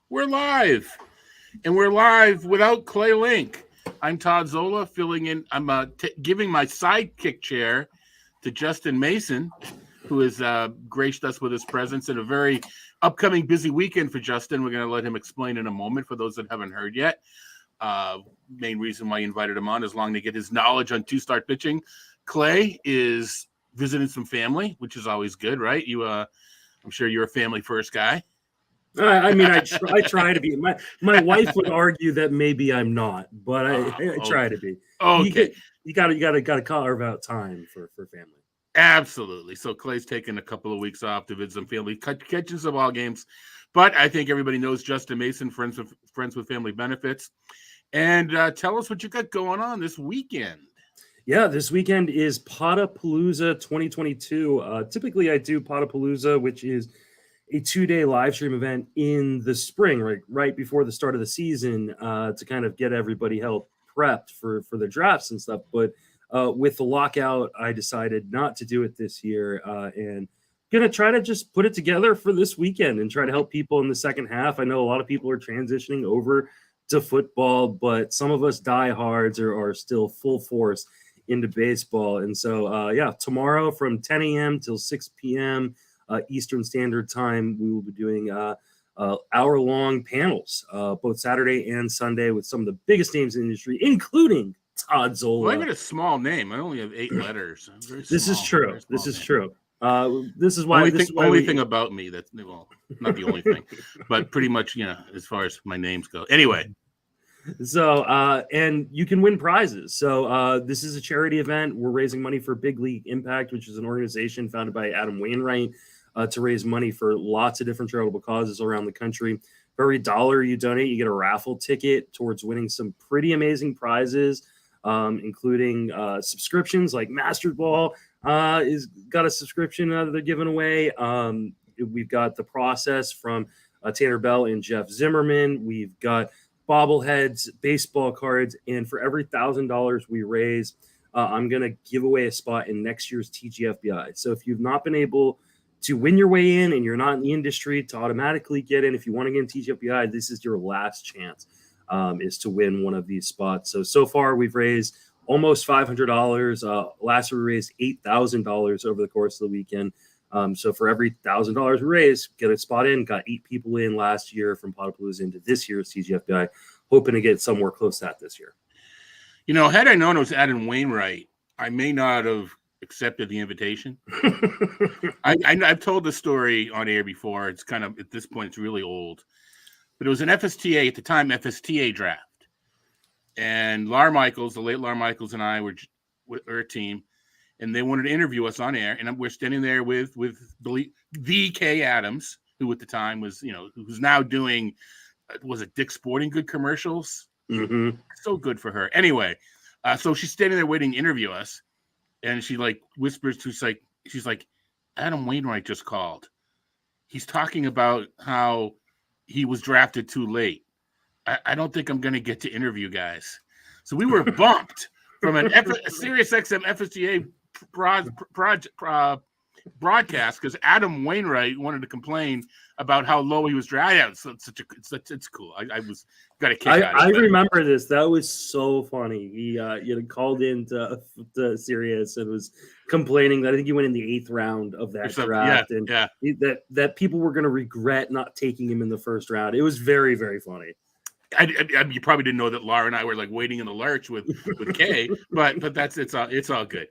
We're live, and we're live without Clay Link. I'm Todd Zola, filling in. I'm giving my sidekick chair to Justin Mason, who has graced us with his presence in a very upcoming busy weekend for Justin. We're going to let him explain in a moment for those that haven't heard yet. Main reason why I invited him on is long to get his knowledge on two-start pitching. Clay is visiting some family, which is always good, right? I'm sure you're a family first guy. I mean, I try to be. My wife would argue that maybe I'm not, but I try to be. Okay, you got to carve out time for family. Absolutely. So Clay's taking a couple of weeks off to visit some family, catching some ball games. But I think everybody knows Justin Mason, friends with Family Benefits. And tell us what you got going on this weekend. Yeah, this weekend is Potapalooza 2022. Typically, I do Potapalooza, which is a 2-day live stream event in the spring, right before the start of the season, to kind of get everybody help prepped for the drafts and stuff. But with the lockout, I decided not to do it this year, and gonna try to just put it together for this weekend and try to help people in the second half. I know a lot of people are transitioning over to football, but some of us diehards are still full force into baseball. And so, tomorrow from 10 a.m. till 6 p.m. Eastern Standard Time, we will be doing hour-long panels, both Saturday and Sunday, with some of the biggest names in the industry, including Todd Zola. Well, I got a small name. I only have 8 letters. This is true. This is true. This is why. Only thing about me that's, well, not the only thing, but pretty much, as far as my names go. Anyway. So, and you can win prizes. So this is a charity event. We're raising money for Big League Impact, which is an organization founded by Adam Wainwright to raise money for lots of different charitable causes around the country. For every $1 you donate, you get a raffle ticket towards winning some pretty amazing prizes, including subscriptions like Master Ball is got a subscription that they're giving away. We've got The Process from Tanner Bell and Jeff Zimmerman. We've got bobbleheads, baseball cards, and for every $1,000 we raise, I'm going to give away a spot in next year's TGFBI. So if you've not been able to win your way in and you're not in the industry to automatically get in, if you want to get in TGFBI, this is your last chance, is to win one of these spots. So far we've raised almost $500. Last year we raised $8,000 over the course of the weekend. So for every $1,000 we raise, get a spot in. Got 8 people in last year from Potapalooza into this year's TGFBI. Hoping to get somewhere close to that this year. Had I known it was Adam Wainwright, I may not have accepted the invitation. I've told the story on air before. It's kind of, at this point, it's really old. But it was an FSTA, at the time, FSTA draft. And Lar Michaels, the late Lar Michaels, and I were a team. And they wanted to interview us on air, and we're standing there with the Kay Adams, who at the time was, who's now doing, was it Dick's Sporting Good commercials? Mm-hmm. So good for her. Anyway, so she's standing there waiting to interview us, and she whispers to, she's like, Adam Wainwright just called. He's talking about how he was drafted too late. I don't think I'm going to get to interview guys. So we were bumped from a Sirius XM FSTA broadcast because Adam Wainwright wanted to complain about how low he was drafted. So it's cool. I got a kick out of it. I remember this. That was so funny. He called into Sirius and was complaining that I think he went in the 8th round of that draft, that people were going to regret not taking him in the first round. It was very, very funny. You probably didn't know that Laura and I were waiting in the lurch with Kay, but it's all good.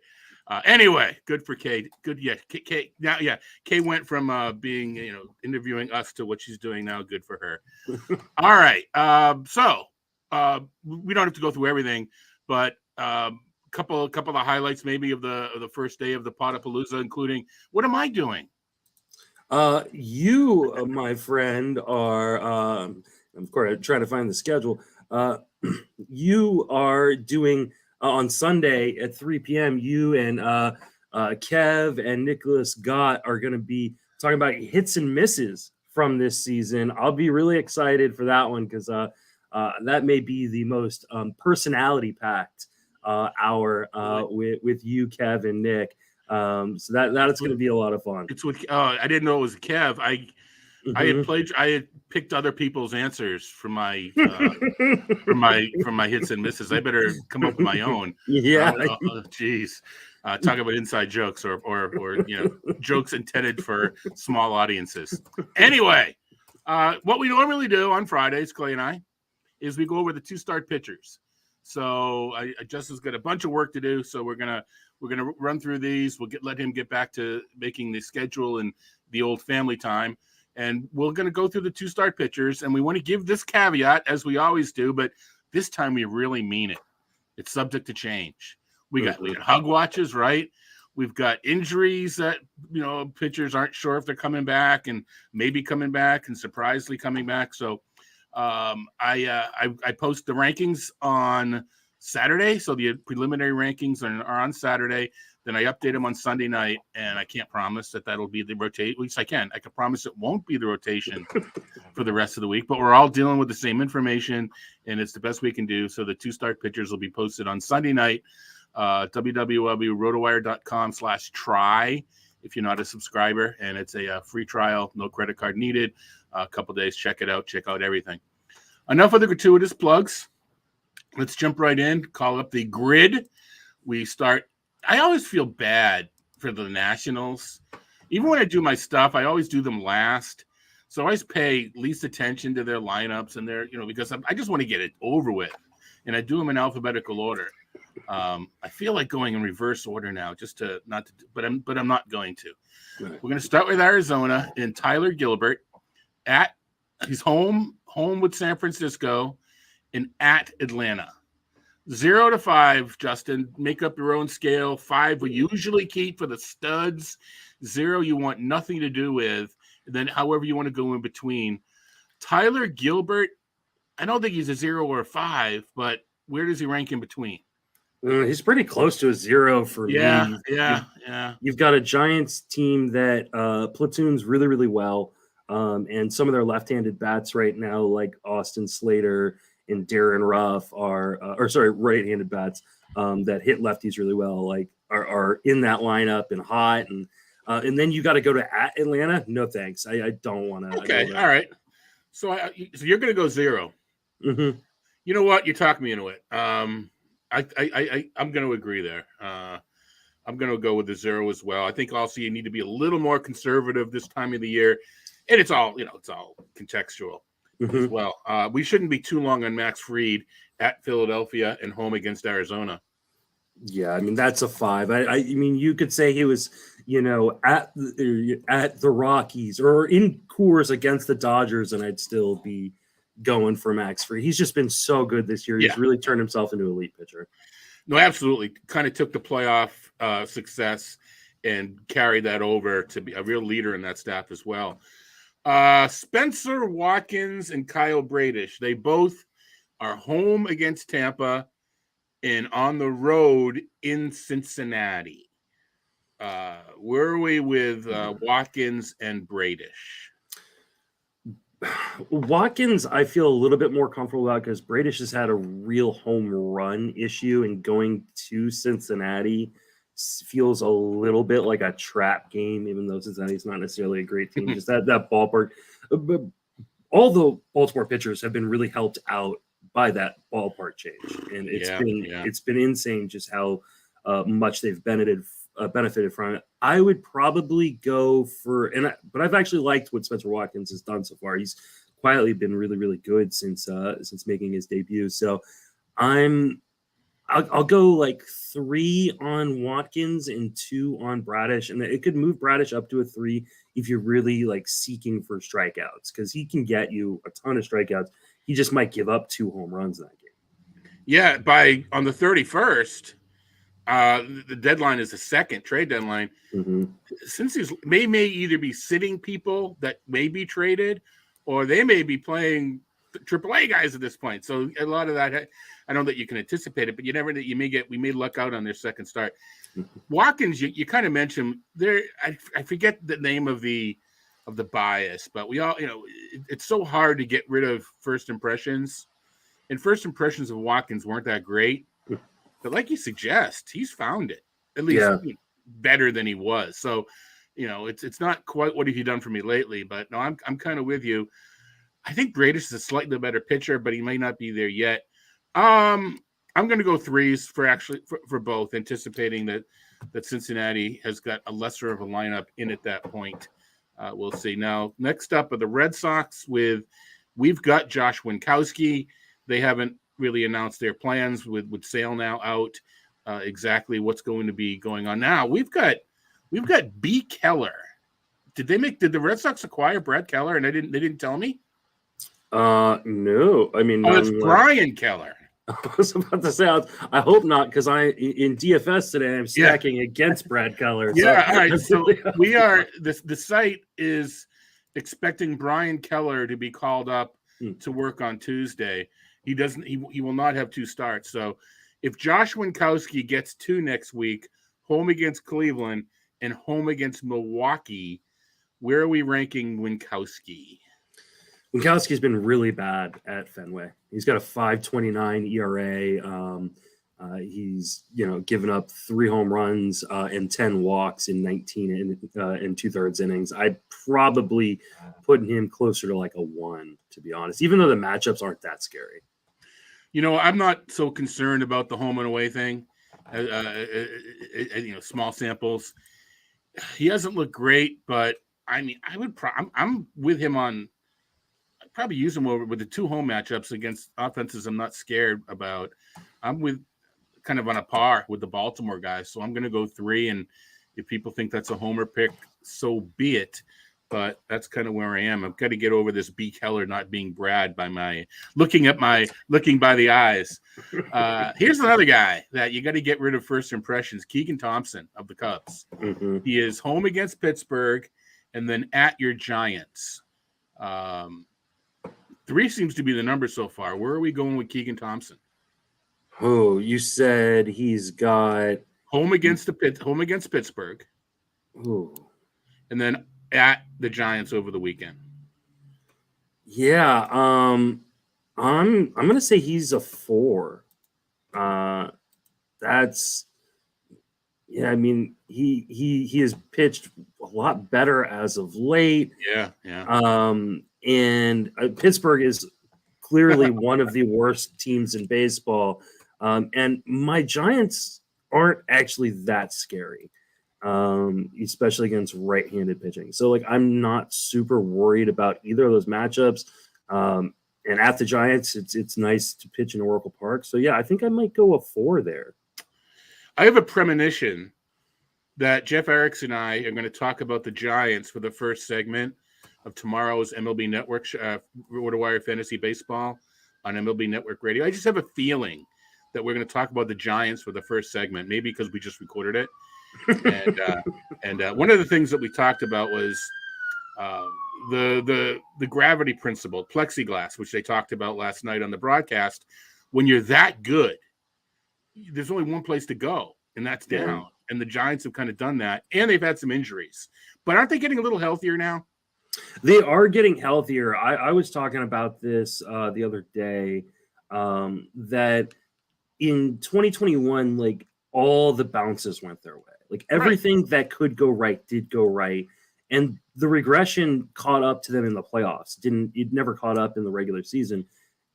Anyway, good for Kay. Good, yeah. Kay now, yeah. Kay went from being interviewing us to what she's doing now. Good for her. All right. So we don't have to go through everything, but couple of highlights maybe of the first day of the Potapalooza, including what am I doing? You, my friend, are. Of course, I'm trying to find the schedule. You are doing on Sunday at 3 p.m. You and Kev and Nicholas Gott are going to be talking about hits and misses from this season. I'll be really excited for that one because that may be the most personality-packed hour with you, Kev, and Nick. So that's going to be a lot of fun. It's with I didn't know it was Kev. I had picked other people's answers from my from my hits and misses. I better come up with my own. Yeah. Geez. Talk about inside jokes or jokes intended for small audiences. Anyway, what we normally do on Fridays, Clay and I, is we go over the 2-start pitchers. So Justin's got a bunch of work to do. So we're gonna run through these. We'll let him get back to making the schedule and the old family time. And we're going to go through the 2-start pitchers, and we want to give this caveat, as we always do, but this time we really mean it. It's subject to change. We got hug watches, right? We've got injuries that, pitchers aren't sure if they're coming back and maybe coming back and surprisingly coming back. So I post the rankings on Saturday. So the preliminary rankings are on Saturday. Then I update them on Sunday night, and I can't promise that that'll be the rotation. At least I can. I can promise it won't be the rotation for the rest of the week, but we're all dealing with the same information, and it's the best we can do. So the 2-start pitchers will be posted on Sunday night, www.rotowire.com/try if you're not a subscriber, and it's a free trial, no credit card needed. A couple days, check it out, check out everything. Enough of the gratuitous plugs. Let's jump right in, call up the grid. We start. I always feel bad for the Nationals. Even when I do my stuff, I always do them last. So I always pay least attention to their lineups and their, because I just want to get it over with. And I do them in alphabetical order. I feel like going in reverse order now, but I'm not going to. We're going to start with Arizona and Tyler Gilbert he's home with San Francisco and at Atlanta. 0 to 5, Justin. Make up your own scale. 5 we usually keep for the studs. 0 you want nothing to do with. And then however you want to go in between. Tyler Gilbert, I don't think he's a 0 or a 5, but where does he rank in between? He's pretty close to a 0 for me. Yeah. You've got a Giants team that platoons really, really well. And some of their left-handed bats right now, like Austin Slater and Darren Ruff right-handed bats that hit lefties really well, like are in that lineup and hot. And then you got to go to at Atlanta. No, thanks. I don't want to. Okay. All right. So you're going to go 0. Mm-hmm. You know what? You talked me into it. I'm going to agree there. I'm going to go with the 0 as well. I think also you need to be a little more conservative this time of the year. And it's all contextual as well. We shouldn't be too long on Max Fried at Philadelphia and home against Arizona. Yeah, I mean, that's a 5. I mean, you could say he was, at the Rockies or in Coors against the Dodgers, and I'd still be going for Max Fried. He's just been so good this year. He's really turned himself into an elite pitcher. No, absolutely. Kind of took the playoff success and carried that over to be a real leader in that staff as well. Spencer Watkins and Kyle Bradish. They both are home against Tampa and on the road in Cincinnati. Where are we with Watkins and Bradish? Watkins, I feel a little bit more comfortable about because Bradish has had a real home run issue, and going to Cincinnati feels a little bit like a trap game, even though Cincinnati's not necessarily a great team. Just that ballpark. But all the Baltimore pitchers have been really helped out by that ballpark change, and it's been insane just how much they've benefited from it. I would probably go for but I've actually liked what Spencer Watkins has done so far. He's quietly been really, really good since making his debut. So I'll go like 3 on Watkins and 2 on Bradish, and it could move Bradish up to a 3 if you're really like seeking for strikeouts, because he can get you a ton of strikeouts. He just might give up 2 home runs in that game. Yeah, on the 31st, the deadline is the second trade deadline. Since he's may either be sitting people that may be traded, or they may be playing AAA guys at this point. So a lot of that, I don't know that you can anticipate it, but you never know. We may luck out on their second start. Watkins, you kind of mentioned there. I forget the name of the bias, but we all, it's so hard to get rid of first impressions, and first impressions of Watkins weren't that great. But like you suggest, he's found it, at least better than he was. So it's not quite what have you done for me lately, but no, I'm kind of with you. I think Bradish is a slightly better pitcher, but he may not be there yet. I'm going to go threes for both, anticipating that Cincinnati has got a lesser of a lineup in at that point. We'll see. Now, next up are the Red Sox we've got Josh Winkowski. They haven't really announced their plans with Sale now out, exactly what's going to be going on. Now we've got B. Keller. Did the Red Sox acquire Brad Keller? And they didn't tell me. No. I mean, it's Brian Keller. I was about to say, I hope not, because in DFS today I'm stacking against Brad Keller. Yeah, all right. So we are the site is expecting Brian Keller to be called up to work on Tuesday. He will not have 2 starts. So if Josh Winkowski gets 2 next week, home against Cleveland and home against Milwaukee, where are we ranking Winkowski? Winkowski's been really bad at Fenway. He's got a 5.29 ERA. He's given up 3 home runs and 10 walks in 19 and 2/3 innings. I'd probably put him closer to like a 1, to be honest, even though the matchups aren't that scary. I'm not so concerned about the home and away thing. Small samples. He hasn't looked great, but I mean, I'm with him on. I'd probably use him over with the 2 home matchups against offenses I'm not scared about. I'm with kind of on a par with the Baltimore guys, so I'm going to go 3. And if people think that's a homer pick, so be it. But that's kind of where I am. I've got to get over this B. Keller not being Brad by my looking by the eyes. Here's another guy that you got to get rid of first impressions. Keegan Thompson of the Cubs. Mm-hmm. He is home against Pittsburgh and then at your Giants. 3 seems to be the number so far. Where are we going with Keegan Thompson? Oh, you said he's got home against Pittsburgh. Ooh. And then at the Giants over the weekend. Yeah, I'm gonna say he's a 4. That's I mean he has pitched a lot better as of late. Yeah. And Pittsburgh is clearly one of the worst teams in baseball. And my Giants aren't actually that scary. Especially against right-handed pitching. So, I'm not super worried about either of those matchups. And at the Giants, it's nice to pitch in Oracle Park. So, yeah, I think I might go a 4 there. I have a premonition that Jeff Erickson and I are going to talk about the Giants for the first segment of tomorrow's MLB Network, RotoWire Fantasy Baseball on MLB Network Radio. I just have a feeling that we're going to talk about the Giants for the first segment, maybe because we just recorded it. And one of the things that we talked about was the gravity principle, plexiglass, which they talked about last night on the broadcast. When you're that good, there's only one place to go, and that's down. Yeah. And the Giants have kind of done that, and they've had some injuries. But aren't they getting a little healthier now? They are getting healthier. I was talking about this the other day, that in 2021, all the bounces went their way. Everything that could go right did go right. And the regression caught up to them in the playoffs. It never caught up in the regular season.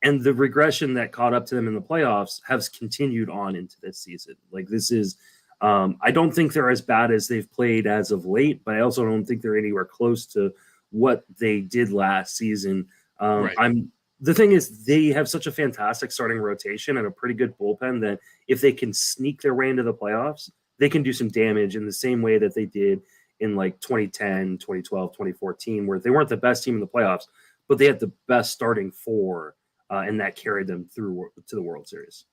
And the regression that caught up to them in the playoffs has continued on into this season. This is, I don't think they're as bad as they've played as of late, but I also don't think they're anywhere close to what they did last season. Right. The thing is, they have such a fantastic starting rotation and a pretty good bullpen that if they can sneak their way into the playoffs, they can do some damage in the same way that they did in 2010, 2012, 2014, where they weren't the best team in the playoffs, but they had the best starting 4, and that carried them through to the World Series.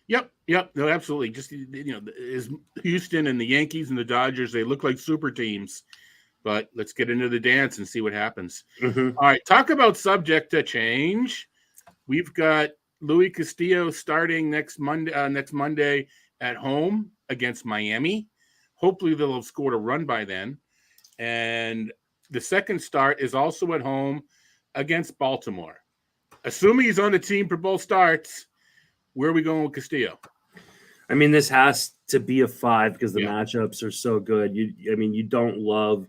Yep. No, absolutely. Just, is Houston and the Yankees and the Dodgers, they look like super teams, but let's get into the dance and see what happens. Mm-hmm. All right. Talk about subject to change. We've got Luis Castillo starting next Monday at home against Miami. Hopefully they'll have scored a run by then. And the second start is also at home against Baltimore. Assuming he's on the team for both starts, where are we going with Castillo? I mean, this has to be a 5 because the Yeah. matchups are so good. You don't love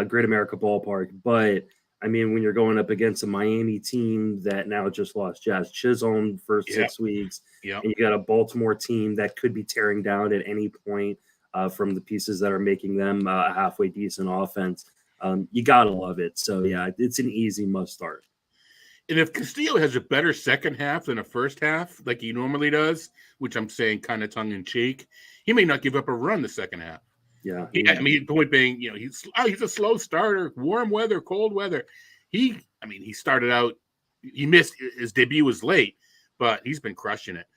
Great America Ballpark, but I mean, when you're going up against a Miami team that now just lost Jazz Chisholm for 6 weeks, Yeah. and you got a Baltimore team that could be tearing down at any point from the pieces that are making them a halfway decent offense, you gotta love it. So yeah, it's an easy must start. And if Castillo has a better second half than a first half, like he normally does, which I'm saying kind of tongue in cheek, he may not give up a run the second half. Yeah. I mean, point being, he's a slow starter, warm weather, cold weather. He started out, he missed his debut was late, but he's been crushing it.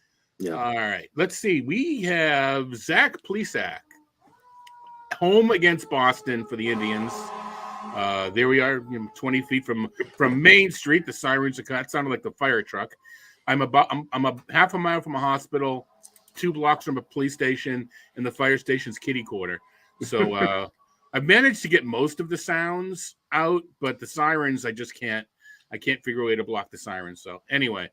Yeah. All right, let's see. We have Zach Plesac home against Boston for the Indians. There we are, 20 feet from Main Street. The sirens are kind of sounded like the fire truck. I'm a half a mile from a hospital, 2 blocks from a police station, and the fire station's kitty quarter. So I've managed to get most of the sounds out, but the sirens I can't figure a way to block the sirens. So anyway,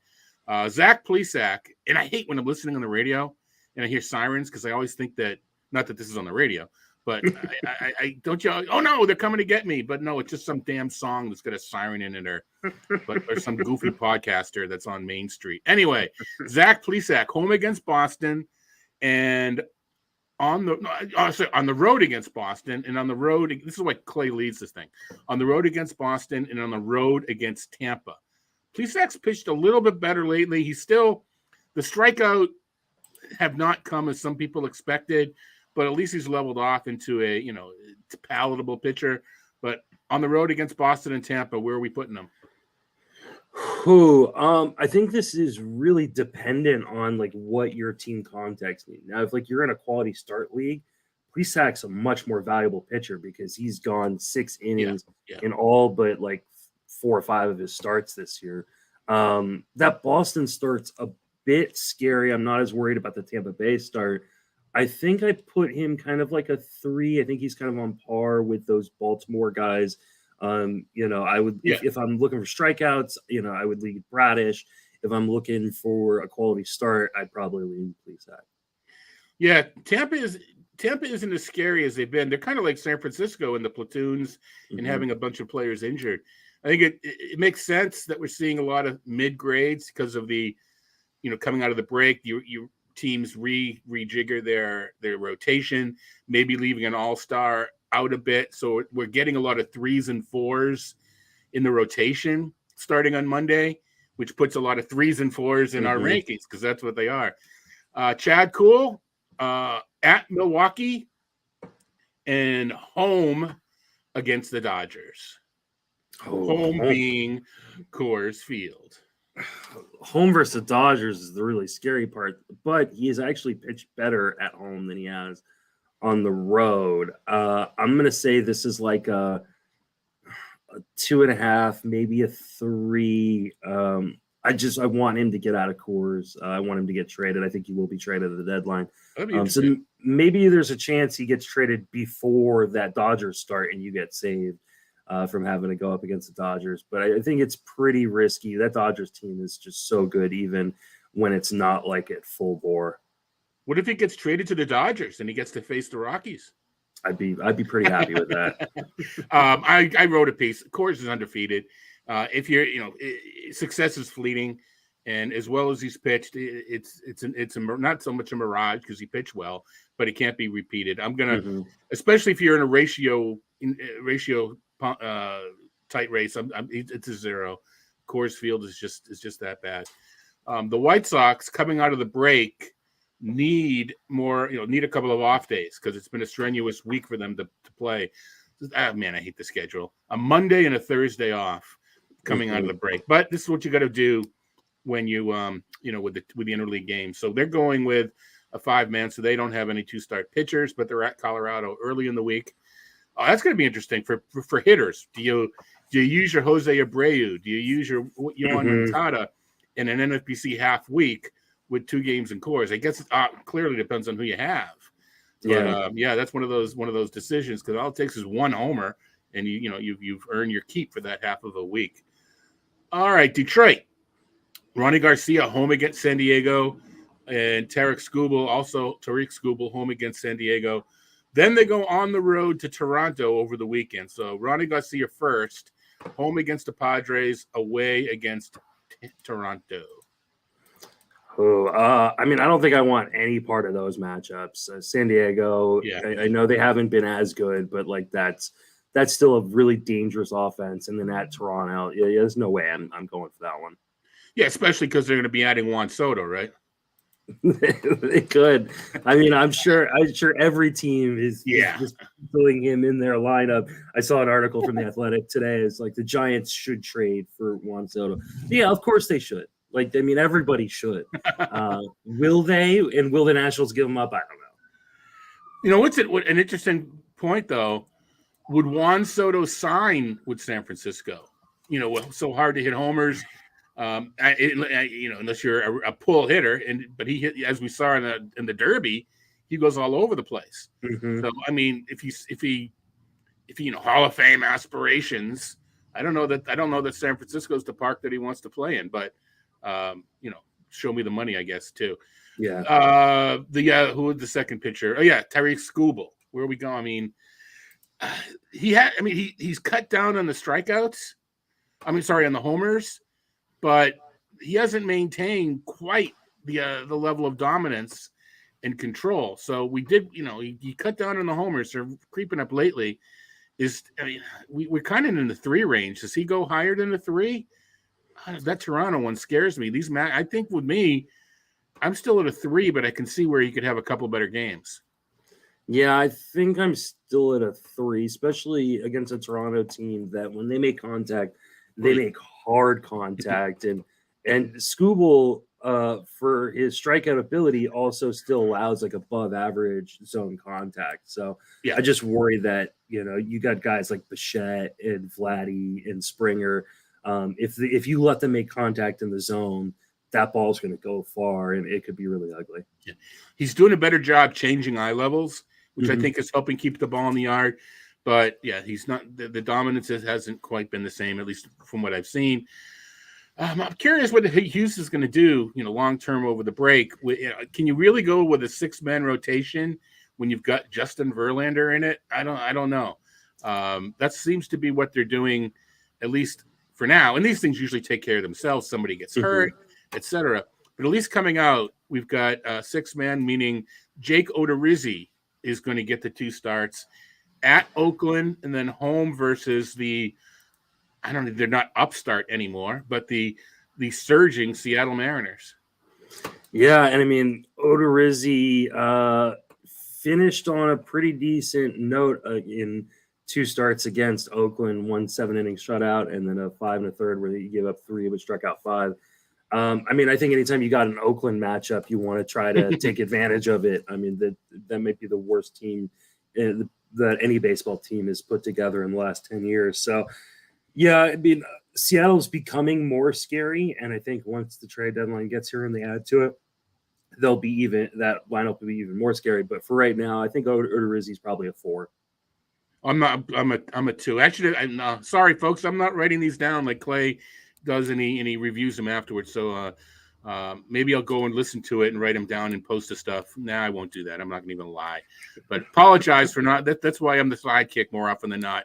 Zach Plesac, and I hate when I'm listening on the radio and I hear sirens because I always think that, not that this is on the radio, but I don't you? Oh no, they're coming to get me! But no, it's just some damn song that's got a siren in it, or some goofy podcaster that's on Main Street. Anyway, Zach Plesac home against Boston, and on the road against Boston, and on the road. This is why Clay leads this thing. On the road against Boston, and on the road against Tampa. Plesac's pitched a little bit better lately. He's still the strikeout have not come as some people expected. But at least he's leveled off into a, palatable pitcher. But on the road against Boston and Tampa, where are we putting him? I think this is really dependent on what your team context needs. Now, if you're in a quality start league, Plesac's a much more valuable pitcher because he's gone 6 innings in all but 4 or 5 of his starts this year. That Boston start's a bit scary. I'm not as worried about the Tampa Bay start. I think I put him kind of like a 3. I think he's kind of on par with those Baltimore guys. I would if I'm looking for strikeouts, I would lead Bradish. If I'm looking for a quality start, I'd probably lean Plesac. Yeah, Tampa isn't as scary as they've been. They're kind of like San Francisco in the platoons and having a bunch of players injured. I think it makes sense that we're seeing a lot of mid grades because of the, coming out of the break. You teams rejigger their rotation, maybe leaving an all-star out a bit. So we're getting a lot of 3s and 4s in the rotation starting on Monday, which puts a lot of 3s and 4s in our rankings because that's what they are. Chad Kuhl at Milwaukee and home against the Dodgers. Home being Coors Field. Home versus the Dodgers is the really scary part, but he has actually pitched better at home than he has on the road. I'm going to say this is like a 2.5, maybe a 3. I want him to get out of Coors. I want him to get traded. I think he will be traded at the deadline. So maybe there's a chance he gets traded before that Dodgers start and you get saved from having to go up against the Dodgers. But I think it's pretty risky. That Dodgers team is just so good, even when it's not at full bore. What if he gets traded to the Dodgers and he gets to face the Rockies? I'd be pretty happy with that. I wrote a piece. Coors is undefeated. If you're, success is fleeting, and as well as he's pitched, it's not so much a mirage because he pitched well, but it can't be repeated. I'm gonna, especially if you're in a ratio tight race. It's a 0. Coors Field is just that bad. The White Sox coming out of the break need a couple of off days because it's been a strenuous week for them to play. Man, I hate the schedule. A Monday and a Thursday off coming out of the break. But this is what you got to do when you with the interleague game. So they're going with a 5-man, so they don't have any 2-start pitchers, but they're at Colorado early in the week. Oh, that's going to be interesting for hitters. Do you use your Jose Abreu? Do you use your Yohan Moncada in an NFBC half week with 2 games in Coors? I guess it clearly depends on who you have. But, that's one of those decisions because all it takes is 1 homer, and you've earned your keep for that half of a week. All right, Detroit. Ronnie Garcia home against San Diego. and Tariq Skubal home against San Diego. Then they go on the road to Toronto over the weekend. So Ronnie Garcia first, home against the Padres, away against Toronto. I mean, I don't think I want any part of those matchups. San Diego, I know they haven't been as good, but like that's still a really dangerous offense. And then at Toronto, there's no way I'm going for that one. Yeah, especially because they're going to be adding Juan Soto, right? They could. I mean, I'm sure every team is just pulling him in their lineup. I saw an article from The Athletic today. It's like the Giants should trade for Juan Soto. Yeah, of course they should. Like, I mean, everybody should. Will they? And will the Nationals give him up? I don't know. You know, what an interesting point, though. Would Juan Soto sign with San Francisco? You know, so hard to hit homers. Unless you're a pull hitter, but he hit, as we saw in the Derby, he goes all over the place. Mm-hmm. So I mean, if he Hall of Fame aspirations, I don't know that San Francisco's the park that he wants to play in, but show me the money, I guess, too. Yeah. Who was the second pitcher? Oh yeah, Tariq Skubal. Where are we going? I mean, he's cut down on the strikeouts. On the homers. But he hasn't maintained quite the level of dominance and control. So we did, he cut down on the homers. They're creeping up lately. We're kind of in the 3 range. Does he go higher than the 3? That Toronto one scares me. I think with me, I'm still at a 3, but I can see where he could have a couple better games. Yeah, I think I'm still at a 3, especially against a Toronto team that when they make contact, they make hard contact, and Skubal for his strikeout ability also still allows like above average zone contact. So I just worry that you got guys like Bichette and Vladdy and Springer. If you let them make contact in the zone, that ball's going to go far, and it could be really ugly. Yeah. He's doing a better job changing eye levels, which I think is helping keep the ball in the yard. But yeah, he's not the dominance hasn't quite been the same, at least from what I've seen. I'm curious what Hughes is going to do, long term over the break. Can you really go with a 6-man rotation when you've got Justin Verlander in it? I don't know. That seems to be what they're doing, at least for now. And these things usually take care of themselves. Somebody gets hurt, etc. But at least coming out, we've got 6-man, meaning Jake Odorizzi is going to get the 2 starts. At Oakland and then home versus they're not upstart anymore, but the surging Seattle Mariners. Yeah, and I mean, Odorizzi finished on a pretty decent note in 2 starts against Oakland, 1 7-inning shutout, and then a 5 1/3 where he gave up 3 but struck out 5. I mean, I think anytime you got an Oakland matchup, you want to try to take advantage of it. I mean, that might be the worst team that any baseball team has put together in the last 10 years. So, yeah, I mean, Seattle's becoming more scary, and I think once the trade deadline gets here and they add to it, that lineup will be even more scary. But for right now, I think Odorizzi's probably a 4. I'm a 2. Actually, I'm sorry, folks. I'm not writing these down like Clay does, and he reviews them afterwards. So maybe I'll go and listen to it and write them down and post the stuff. Nah, I won't do that. I'm not going to even lie. But apologize for not. That's why I'm the sidekick more often than not.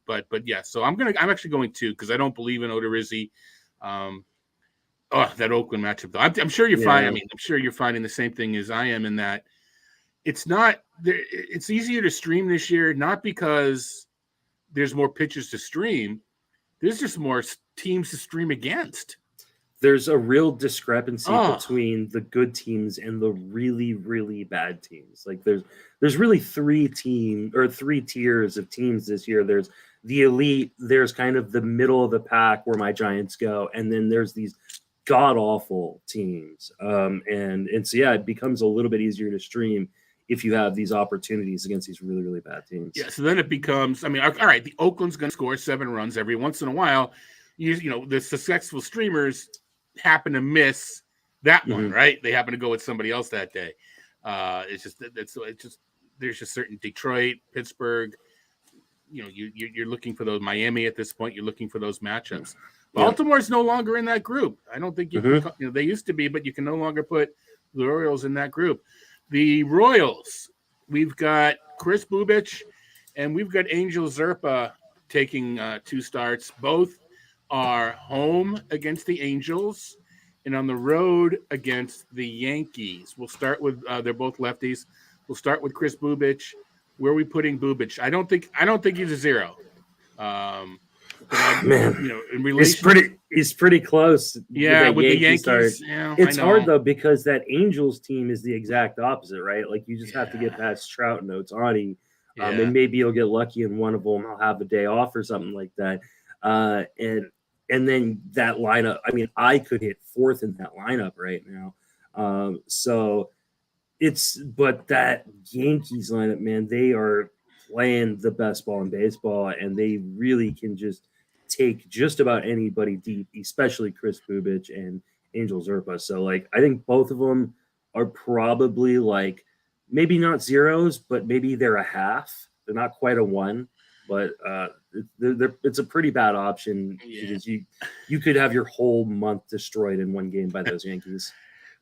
But yeah. So I'm actually going 2 because I don't believe in Odorizzi. That Oakland matchup though. I'm sure you're fine. I mean, I'm sure you're finding the same thing as I am in that it's not there. It's easier to stream this year, not because there's more pitchers to stream. There's just more teams to stream against. There's a real discrepancy between the good teams and the really, really bad teams. Like there's really 3 tiers of teams this year. There's the elite, there's kind of the middle of the pack where my Giants go, and then there's these god awful teams. And so it becomes a little bit easier to stream if you have these opportunities against these really, really bad teams. Yeah, so then it becomes, all right, the Oakland's going to score 7 runs every once in a while. The successful streamers happen to miss that one, right? They happen to go with somebody else that day. It's just there's just certain Detroit, Pittsburgh. You're looking for those Miami at this point. You're looking for those matchups. Baltimore's no longer in that group. I don't think you can, they used to be, but you can no longer put the Orioles in that group. The Royals, we've got Chris Bubich and we've got Angel Zerpa taking 2 starts. Both are home against the Angels and on the road against the Yankees. We'll start with they're both lefties. We'll start with Chris Bubich. Where are we putting Bubich? I don't think he's a 0. Man, in relation, he's pretty close. Yeah, with the Yankees. Yeah, it's hard though because that Angels team is the exact opposite, right? Like you just have to get past Trout and Ohtani, and maybe you'll get lucky in one of them. I'll have a day off or something like that, and then that lineup. I mean, I could hit 4th in that lineup right now. But that Yankees lineup, man, they are playing the best ball in baseball, and they really can just take just about anybody deep, especially Chris Bubich and Angel Zerpa. So, like, I think both of them are probably like maybe not 0s, but maybe they're a half. They're not quite a 1, but it's a pretty bad option because you could have your whole month destroyed in one game by those Yankees.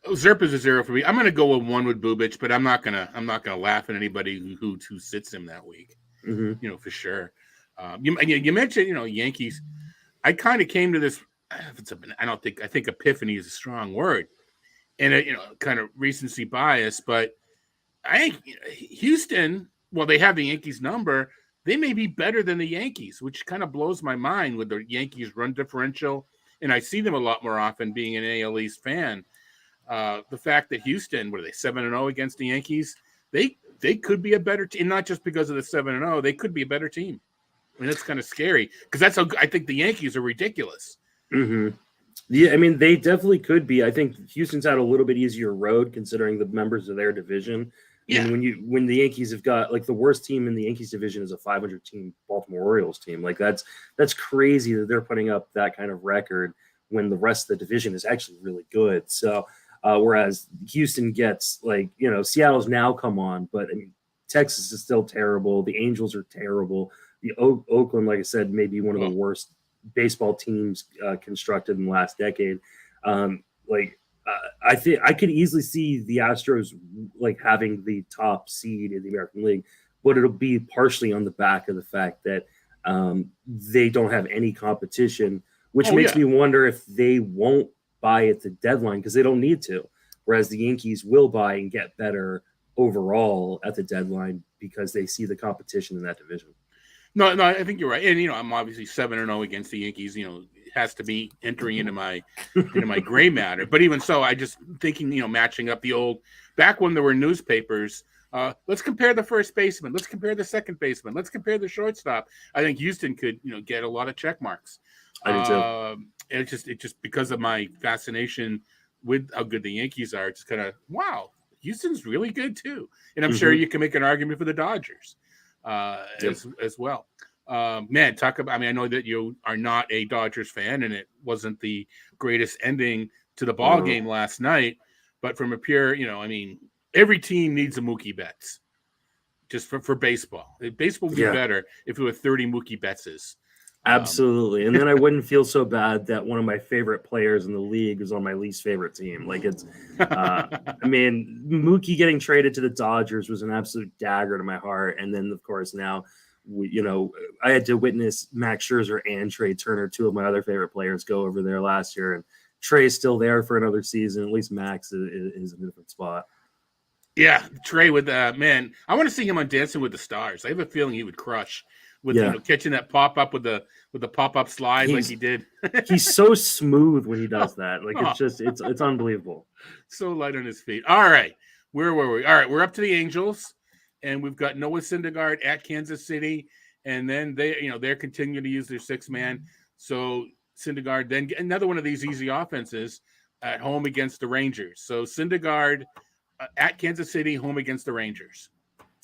Zerpa's a 0 for me. I'm going to go with 1 with Bubich, but I'm not gonna laugh at anybody who sits him that week. For sure. You mentioned Yankees. I kind of came to this. I think epiphany is a strong word, and kind of recency bias. But I think Houston. Well, they have the Yankees number. They may be better than the Yankees, which kind of blows my mind with the Yankees run differential, and I see them a lot more often being an AL East fan. The fact that Houston, what are they, 7-0 against the Yankees? They could be a better team, not just because of the 7-0. They could be a better team. I mean, that's kind of scary because that's how I think the Yankees are ridiculous. Yeah, I mean, they definitely could be. I think Houston's had a little bit easier road considering the members of their division. Yeah. And when the Yankees have got like the worst team in the Yankees division is a 500 team Baltimore Orioles team. Like that's crazy that they're putting up that kind of record when the rest of the division is actually really good. So whereas Houston gets Seattle's now come on, but I mean, Texas is still terrible. The Angels are terrible. The Oakland, like I said, may be one of the worst baseball teams constructed in the last decade. I think I could easily see the Astros like having the top seed in the American League, but it'll be partially on the back of the fact that they don't have any competition, which makes me wonder if they won't buy at the deadline because they don't need to, whereas the Yankees will buy and get better overall at the deadline because they see the competition in that division. No, I think you're right. And I'm obviously 7-0 against the Yankees. It has to be entering into my gray matter. But even so, I just thinking, matching up the old back when there were newspapers. Let's compare the first baseman. Let's compare the second baseman. Let's compare the shortstop. I think Houston could, get a lot of check marks. I do too. It's just because of my fascination with how good the Yankees are. It's kind of wow, Houston's really good too. And I'm sure you can make an argument for the Dodgers. As well. Man, talk about, I know that you are not a Dodgers fan and it wasn't the greatest ending to the ball game last night, but from a pure, every team needs a Mookie Betts just for baseball. Baseball would be better if it were 30 Mookie Bettses. Absolutely. And then I wouldn't feel so bad that one of my favorite players in the league is on my least favorite team. Like it's, Mookie getting traded to the Dodgers was an absolute dagger to my heart. And then of course now, I had to witness Max Scherzer and Trey Turner, 2 of my other favorite players, go over there last year. And Trey's still there for another season. At least Max is in a different spot. Yeah. Trey with man, I want to see him on Dancing with the Stars. I have a feeling he would crush. With catching that pop up with the pop up slide like he did. He's so smooth when he does that. Like it's unbelievable. So light on his feet. All right, where were we? All right, we're up to the Angels, and we've got Noah Syndergaard at Kansas City, and then they're continuing to use their 6-man. So Syndergaard then another one of these easy offenses at home against the Rangers. So Syndergaard at Kansas City, home against the Rangers.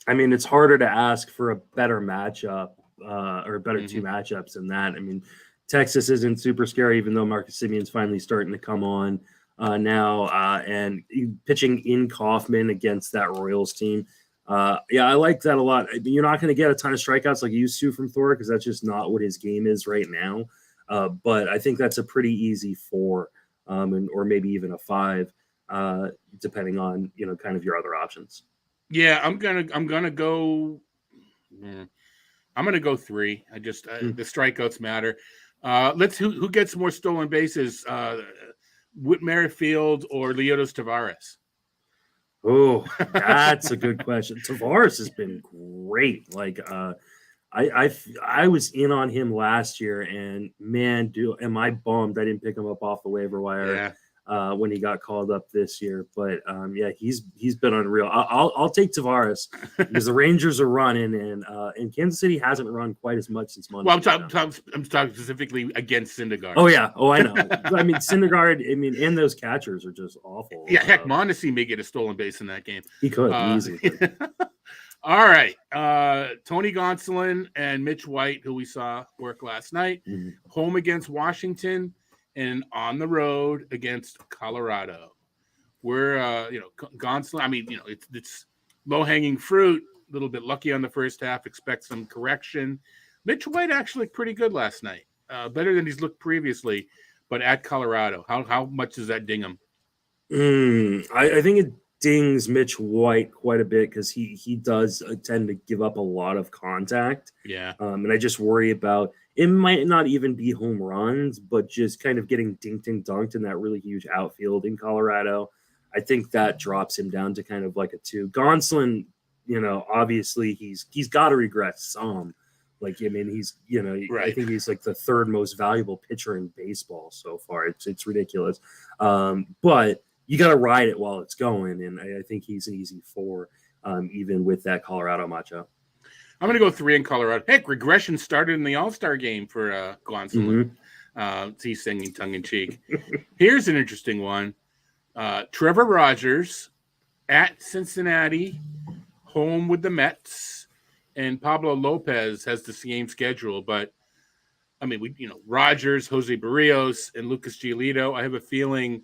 I mean, it's harder to ask for a better matchup. Or better 2 matchups than that. I mean, Texas isn't super scary, even though Marcus Simeon's finally starting to come on now. And pitching in Kaufman against that Royals team. I like that a lot. You're not going to get a ton of strikeouts like you used to from Thor because that's just not what his game is right now. But I think that's a pretty easy 4, or maybe even a 5, depending on kind of your other options. Yeah, I'm gonna go. I'm gonna go 3. I just the strikeouts matter. Who gets more stolen bases, Whit Merrifield or Leotos Tavares? Oh, that's a good question. Tavares has been great. Like, I was in on him last year, and man, am I bummed I didn't pick him up off the waiver wire when he got called up this year. But yeah, he's been unreal. I'll take Tavares because the Rangers are running, and Kansas City hasn't run quite as much since Monday. Well, I'm talking specifically against Syndergaard. Oh yeah, I know. I mean, Syndergaard. I mean, and those catchers are just awful. Yeah, heck, Mondesi may get a stolen base in that game. He could easily. All right. Tony Gonzalen and Mitch White, who we saw work last night, home against Washington and on the road against Colorado. We're, Gonzalen, I mean, it's low-hanging fruit, a little bit lucky on the first half, expect some correction. Mitch White actually looked pretty good last night, better than he's looked previously, but at Colorado. How much does that ding him? I think it dings Mitch White quite a bit because he does tend to give up a lot of contact. Yeah. And I just worry about it might not even be home runs, but just kind of getting dinked and dunked in that really huge outfield in Colorado. I think that drops him down to kind of like a 2. Gonzalen, obviously he's got to regress some. Like, I mean, he's, right. I think he's like the 3rd most valuable pitcher in baseball so far. It's ridiculous. But you got to ride it while it's going, and I think he's an easy 4, even with that Colorado matchup. I'm going to go 3 in Colorado. Heck, regression started in the All-Star game for Gonzalen. He's singing tongue-in-cheek. Here's an interesting one. Trevor Rogers at Cincinnati, home with the Mets, and Pablo Lopez has the same schedule. But, I mean, Rogers, Jose Barrios, and Lucas Giolito, I have a feeling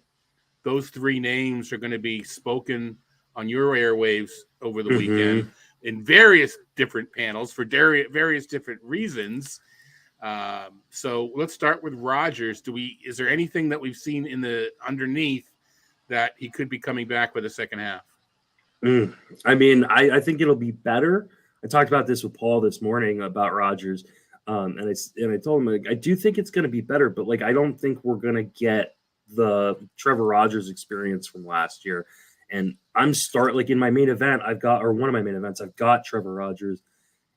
those 3 names are going to be spoken on your airwaves over the weekend in various different panels for various different reasons. So let's start with Rogers. Is there anything that we've seen in the underneath that he could be coming back for the second half? I mean, I think it'll be better. I talked about this with Paul this morning about Rogers. And I told him, like, I do think it's going to be better, but like, I don't think we're going to get the Trevor Rogers experience from last year. And in my main event, one of my main events, I've got Trevor Rogers,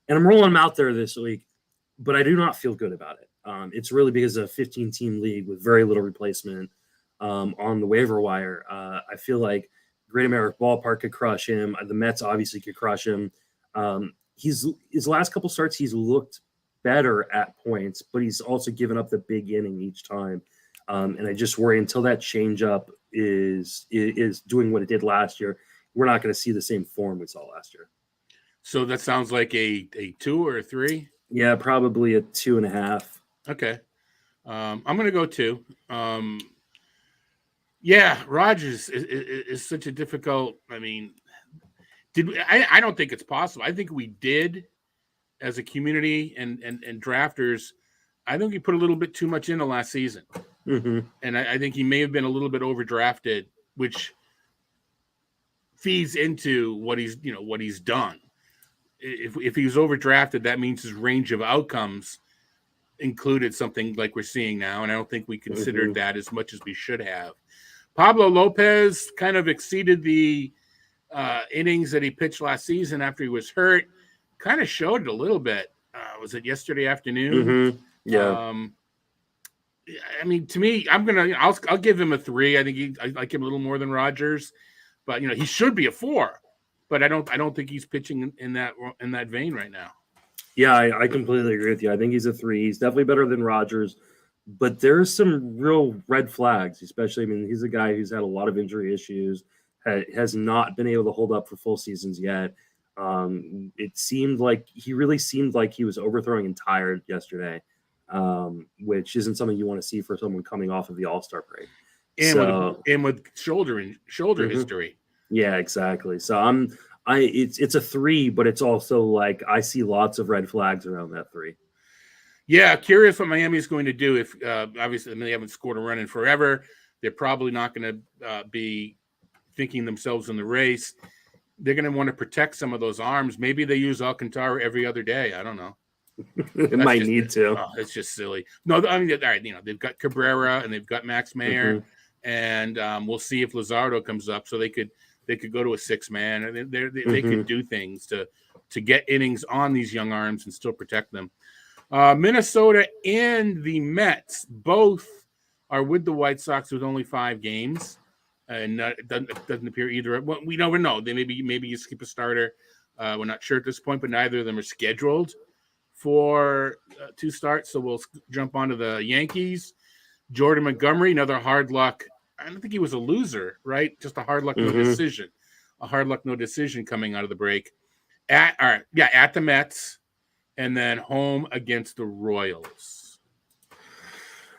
and I'm rolling him out there this week, but I do not feel good about it. It's really because of a 15-team league with very little replacement on the waiver wire. I feel like Great American Ballpark could crush him. The Mets obviously could crush him. His last couple starts, he's looked better at points, but he's also given up the big inning each time. And I just worry until that changeup is doing what it did last year, we're not going to see the same form we saw last year. So that sounds like a 2 or a 3? Yeah, probably a 2.5. Okay. I'm going to go 2. Yeah, Rogers is such a difficult. I mean, I don't think it's possible. I think we did as a community and drafters. I think he put a little bit too much into last season. And I think he may have been a little bit overdrafted, which feeds into what he's done. If he was overdrafted, that means his range of outcomes included something like we're seeing now, and I don't think we considered that as much as we should have. Pablo Lopez kind of exceeded the innings that he pitched last season after he was hurt. Kind of showed it a little bit. Was it yesterday afternoon? Yeah. I mean, to me, I'll give him a 3. I think I like him a little more than Rogers, but he should be a 4. But I don't think he's pitching in that vein right now. Yeah, I completely agree with you. I think he's a 3. He's definitely better than Rogers, but there's some real red flags, especially. I mean, he's a guy who's had a lot of injury issues, has not been able to hold up for full seasons yet. He really seemed like he was overthrowing and tired yesterday, which isn't something you want to see for someone coming off of the All-Star break. And with shoulder history. Yeah, exactly. So it's a 3, but it's also like I see lots of red flags around that 3. Yeah, curious what Miami is going to do. If obviously they haven't scored a run in forever, they're probably not going to be thinking themselves in the race. They're going to want to protect some of those arms. Maybe they use Alcantara every other day. I don't know. It might need to. Oh, it's just silly. No, I mean, all right, they've got Cabrera and they've got Max Mayer, and we'll see if Luzardo comes up. So they could go to a 6-man, and they could do things to get innings on these young arms and still protect them. Minnesota and the Mets both are with the White Sox with only 5 games, and it doesn't appear either. Well, we never know. They maybe you skip a starter. We're not sure at this point, but neither of them are scheduled for 2 starts. So we'll jump onto the Yankees. Jordan Montgomery, another hard luck. I don't think he was a loser, right? Just a hard luck no decision. A hard luck no decision coming out of the break. At the Mets, and then home against the Royals.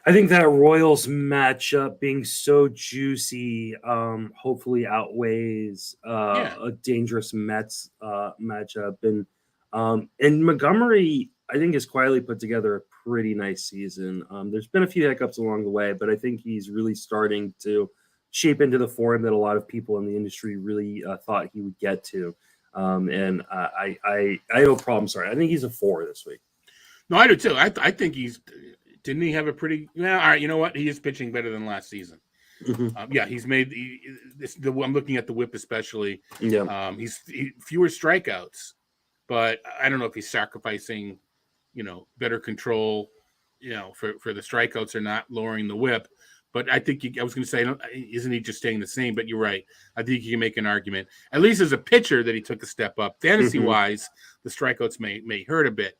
I think that Royals matchup being so juicy hopefully outweighs a dangerous Mets matchup. And Montgomery, I think, has quietly put together a pretty nice season. There's been a few hiccups along the way, but I think he's really starting to shape into the form that a lot of people in the industry really thought he would get to. And I have no problem. Sorry, I think he's a 4 this week. No, I do too. I think didn't he have a pretty? All right, you know what? He is pitching better than last season. He's made I'm looking at the WHIP especially. Yeah, he's fewer strikeouts, but I don't know if he's sacrificing, better control, for the strikeouts or not, lowering the WHIP. But I think I was going to say, isn't he just staying the same? But you're right. I think you can make an argument, at least as a pitcher, that he took a step up. Fantasy-wise, the strikeouts may hurt a bit.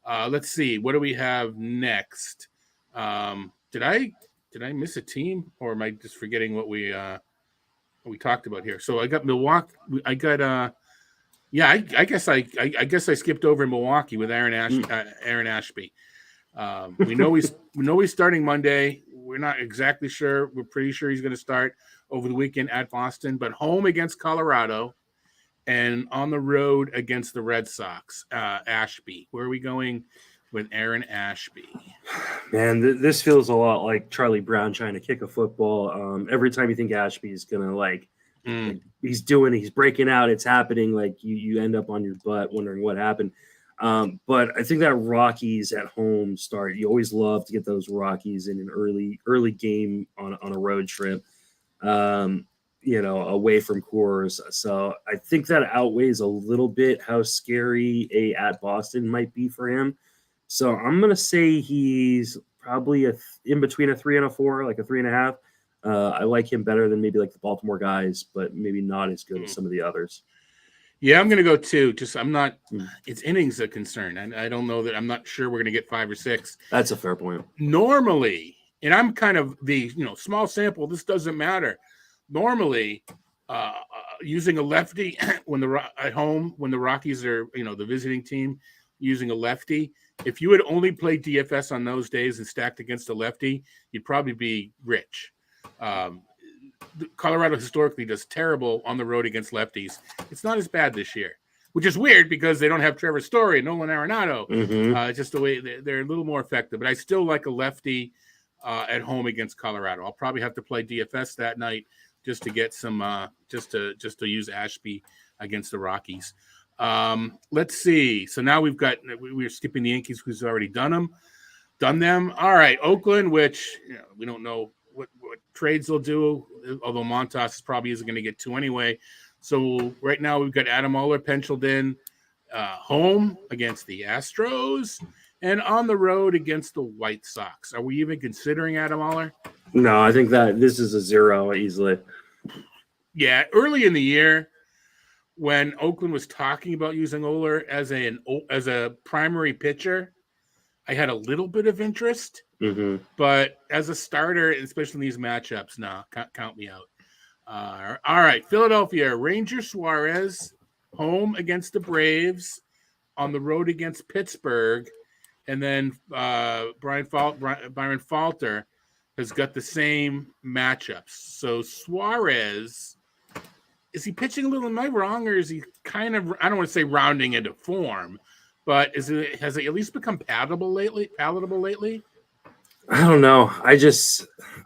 Let's see. What do we have next? Did I miss a team, or am I just forgetting what we talked about here? So I got Milwaukee. I got I guess I skipped over Milwaukee with Aaron Ashby. We know he's starting Monday. We're not exactly sure. We're pretty sure he's going to start over the weekend at Boston, but home against Colorado and on the road against the Red Sox. Ashby, where are we going with Aaron Ashby? Man, this feels a lot like Charlie Brown trying to kick a football. Every time you think Ashby is going to he's breaking out, it's happening. Like you end up on your butt wondering what happened. But I think that Rockies at home start, you always love to get those Rockies in an early game on a road trip, away from Coors. So I think that outweighs a little bit how scary at Boston might be for him. So I'm going to say he's probably in between a 3 and a 4, like a 3.5. I like him better than maybe like the Baltimore guys, but maybe not as good as some of the others. Yeah, I'm going to go 2. Just I'm not. It's innings a concern, and I don't know that. I'm not sure we're going to get 5 or 6. That's a fair point. Normally, and I'm kind of the small sample. This doesn't matter. Normally, using a lefty at home when the Rockies are the visiting team using a lefty. If you had only played DFS on those days and stacked against a lefty, you'd probably be rich. Colorado historically does terrible on the road against lefties. It's not as bad this year, which is weird because they don't have Trevor Story and Nolan Arenado. Just the way they're a little more effective. But I still like a lefty at home against Colorado. I'll probably have to play DFS that night just to get some just to use Ashby against the Rockies. Let's see. So now we're skipping the Yankees who's already done them. All right, Oakland, which we don't know what trades they'll do, although Montas probably isn't going to get 2 anyway. So right now we've got Adam Oller penciled in home against the Astros and on the road against the White Sox. Are we even considering Adam Oller? No, I think that this is a 0 easily. Yeah, early in the year when Oakland was talking about using Oller as a primary pitcher, I had a little bit of interest. But as a starter, especially in these matchups, count me out. All right, Philadelphia, Ranger Suarez, home against the Braves, on the road against Pittsburgh, and then Byron Falter has got the same matchups. So Suarez, is he pitching a little? Am I wrong, or is he kind of? I don't want to say rounding into form, but has it at least become palatable lately? I don't know. I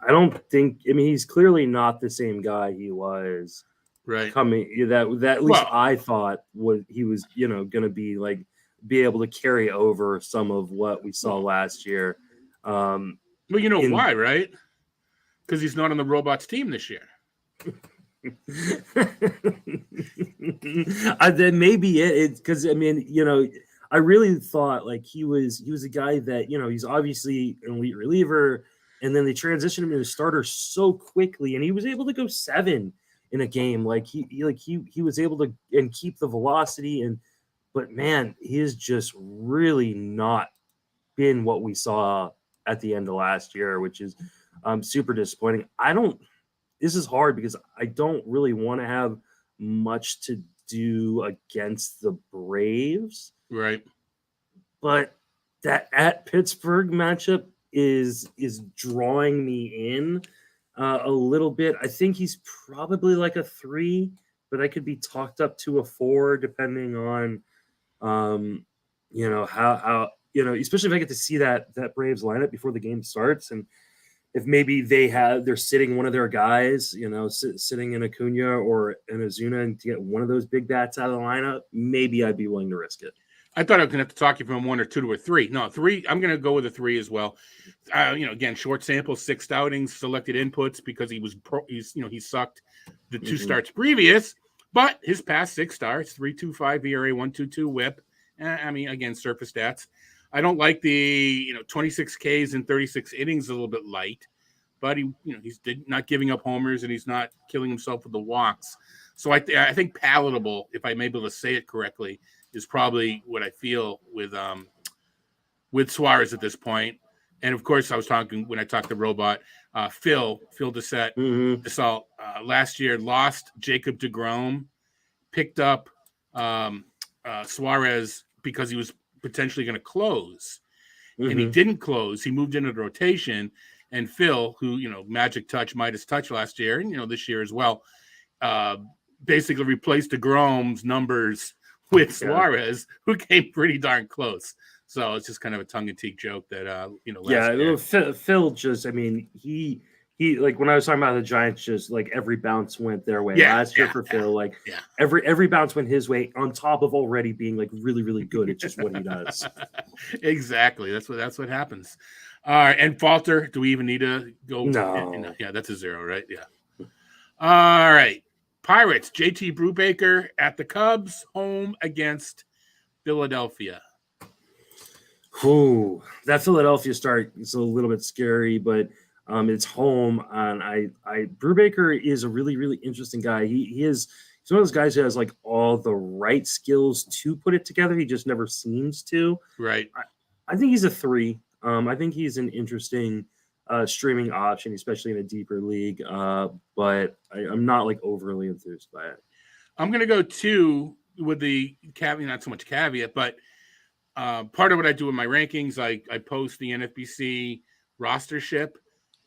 don't think. I mean, he's clearly not the same guy he was coming. That at least I thought he was going to be able to carry over some of what we saw last year. Well, you know why, right? Because he's not on the Robots team this year. That may be it. Because I mean, I really thought he was a guy that he's obviously an elite reliever, and then they transitioned him to starter so quickly, and he was able to go 7 in a game. He was able to and keep the velocity, but man, he has just really not been what we saw at the end of last year, which is super disappointing. This is hard because I don't really want to have much to do against the Braves. Right. But that at Pittsburgh matchup is drawing me in a little bit. I think he's probably like a 3, but I could be talked up to a 4 depending on how especially if I get to see that Braves lineup before the game starts, and if maybe they're sitting one of their guys, sitting in Acuna or in Ozuna, and to get one of those big bats out of the lineup, maybe I'd be willing to risk it. I thought I was going to have to talk you from 1 or 2 to a 3. No, 3. I'm going to go with a 3 as well. Again, short sample, 6 outings, selected inputs because he sucked the 2 starts previous, but his past 6 starts, 3.25 ERA, 1.22 WHIP. Again, surface stats. I don't like the 26 Ks in 36 innings, a little bit light, but he's not giving up homers and he's not killing himself with the walks. So I think palatable, if I'm able to say it correctly, is probably what I feel with Suarez at this point. And of course, when I talked to Robot, Phil DeSalt, last year lost Jacob deGrom, picked up Suarez because he was potentially going to close, and he didn't close. He moved into the rotation, and Phil, who magic touch, Midas touch last year, and this year as well, basically replaced deGrom's numbers with Suarez, who came pretty darn close. So it's just kind of a tongue-in-cheek joke that Phil just, he when I was talking about the Giants, just every bounce went their way last year for Phil. Every bounce went his way on top of already being really, really good at just what he does. Exactly. That's what happens. All right. And Falter, do we even need to go? No. Yeah, that's a 0, right? Yeah. All right. Pirates, JT Brubaker at the Cubs, home against Philadelphia. Ooh, that Philadelphia start is a little bit scary, but it's home, and Brubaker is a really, really interesting guy. He's one of those guys who has all the right skills to put it together. He just never seems to. Right. I think he's a 3. I think he's an interesting streaming option, especially in a deeper league. But I'm not overly enthused by it. I'm going to go 2 with the caveat, not so much caveat, but part of what I do in my rankings, I post the NFBC rostership.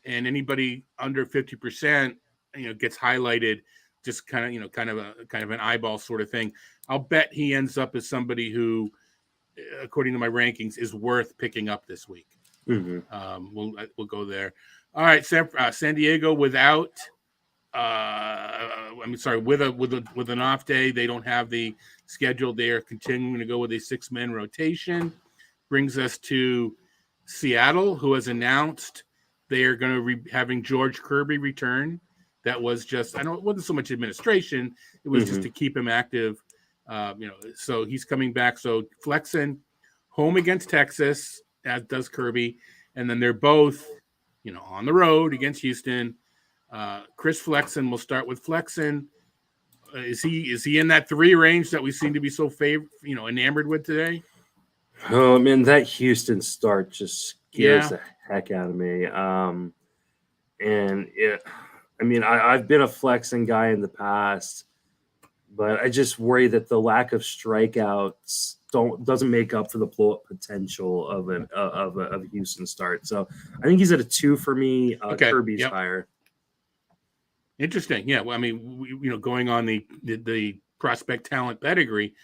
And anybody under 50%, gets highlighted, just kind of an eyeball sort of thing. I'll bet he ends up as somebody who, according to my rankings, is worth picking up this week. Mm-hmm. We'll go there. All right, San Diego without. With an off day, they don't have the schedule. They are continuing to go with a 6-man rotation. Brings us to Seattle, who has announced they are going to be having George Kirby return. That was just, it wasn't so much administration. It was just to keep him active. So he's coming back. So Flexon home against Texas, as does Kirby. And then they're both, on the road against Houston. Chris Flexon, we'll start with Flexon. Is he in that 3 range that we seem to be so enamored with today? Oh man, that Houston start just scares the heck out of me. I've been a Flexon guy in the past, but I just worry that the lack of strikeouts doesn't make up for the blow-up potential of a Houston start. So I think he's at a 2 for me. Kirby's higher. Interesting. Yeah. Well, going on the prospect talent pedigree.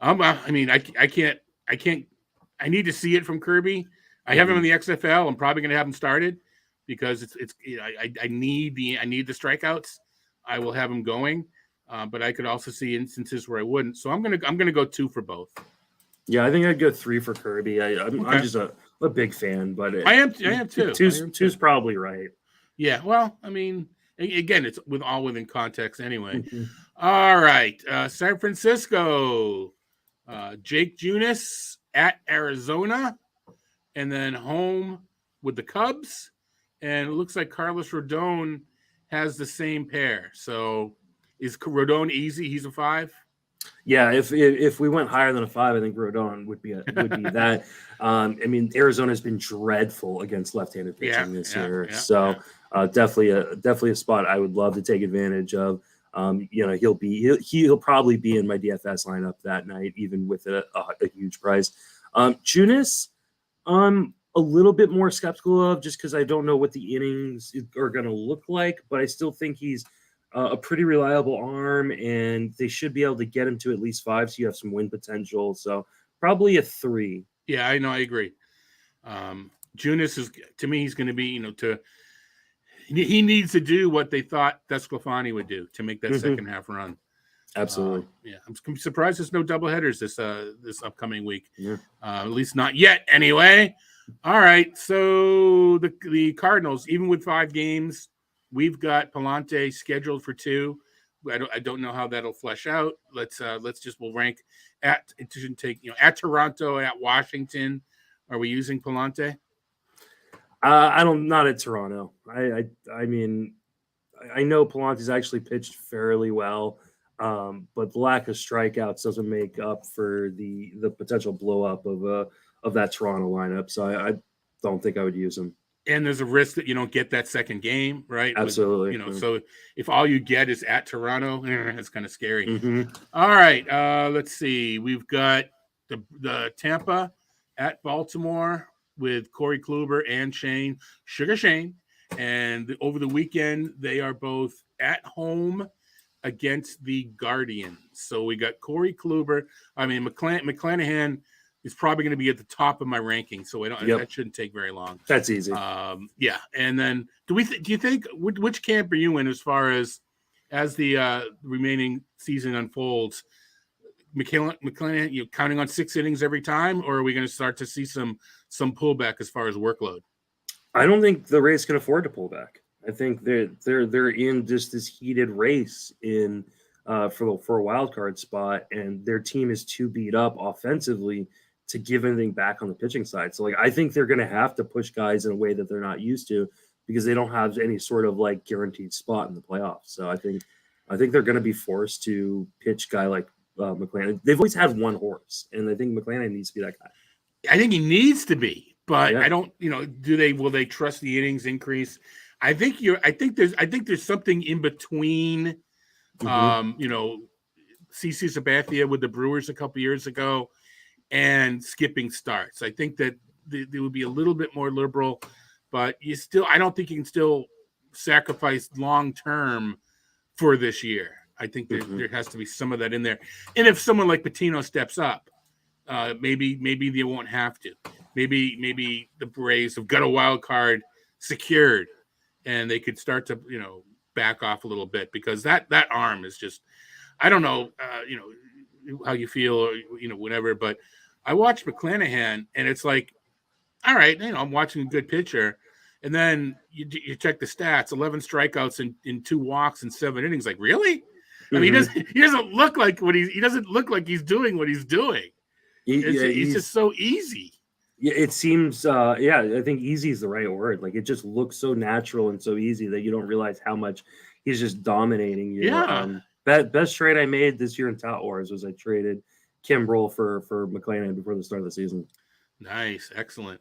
I can't I need to see it from Kirby. I have him in the XFL. I'm probably going to have him started because I need the strikeouts. I will have him going, but I could also see instances where I wouldn't. So I'm gonna go 2 for both. Yeah, I think I'd go 3 for Kirby. I'm just a big fan, but I am too. Two's probably right. Yeah, well, I mean, again, it's within context anyway. All right, San Francisco, Jake Junis at Arizona, and then home with the Cubs, and it looks like Carlos Rodon has the same pair. So is Rodon easy? He's a 5. Yeah, if we went higher than a 5, I think Rodon would be that. I mean, Arizona's been dreadful against left-handed pitching this year, so definitely a spot I would love to take advantage of. He'll probably be in my DFS lineup that night, even with a huge price. Junis, I'm a little bit more skeptical of just because I don't know what the innings are going to look like, but I still think he's a pretty reliable arm, and they should be able to get him to at least 5, so you have some win potential. So probably a 3. Yeah, I know. I agree. Junis is, to me, he's going to be, he needs to do what they thought Desclafani would do to make that second half run. Absolutely. I'm surprised there's no doubleheaders this upcoming week. Yeah. At least not yet, anyway. All right, so the Cardinals, even with 5 games, we've got Palante scheduled for 2. I don't know how that'll flesh out. We'll rank at Toronto, at Washington. Are we using Palante? Not at Toronto. I mean, I know Palante's actually pitched fairly well, but the lack of strikeouts doesn't make up for the potential blow up of that Toronto lineup. So I don't think I would use him. And there's a risk that you don't get that second game, right? Absolutely. So if all you get is at Toronto, it's kind of scary. Mm-hmm. All right, let's see. We've got the Tampa at Baltimore with Corey Kluber and Sugar Shane. And over the weekend, they are both at home against the Guardians. So we got Corey Kluber. I mean, McClanahan is probably going to be at the top of my ranking, so that shouldn't take very long. That's easy. And then do you think which camp are you in as far as the remaining season unfolds? McClanahan, counting on 6 innings every time, or are we going to start to see some pullback as far as workload? I don't think the Rays can afford to pull back. I think they're in just this heated race for a wild card spot, and their team is too beat up offensively to give anything back on the pitching side. So I think they're going to have to push guys in a way that they're not used to because they don't have any sort of guaranteed spot in the playoffs. So I think they're going to be forced to pitch guy like McClanahan. They've always had one horse, and I think McClanahan needs to be that guy. I think he needs to be, but I don't. Will they trust the innings increase? I think there's something in between. CC Sabathia with the Brewers a couple years ago, and skipping starts. I think that they would be a little bit more liberal, but I don't think you can still sacrifice long term for this year. I think there has to be some of that in there. And if someone like Patino steps up, maybe they won't have to. Maybe the Braves have got a wild card secured, and they could start to back off a little bit because that arm is just, I don't know how you feel or whatever, but I watched McClanahan and it's like, all right, I'm watching a good pitcher, and then you check the stats: 11 strikeouts in 2 walks in 7 innings. Like, really? I mean, he doesn't look like he doesn't look like he's doing what he's doing. He's just so easy. Yeah, it seems. I think easy is the right word. It just looks so natural and so easy that you don't realize how much he's just dominating you. Yeah. Best trade I made this year in Tout Wars was I traded Kimbrel for McClanahan before the start of the season. Nice, excellent.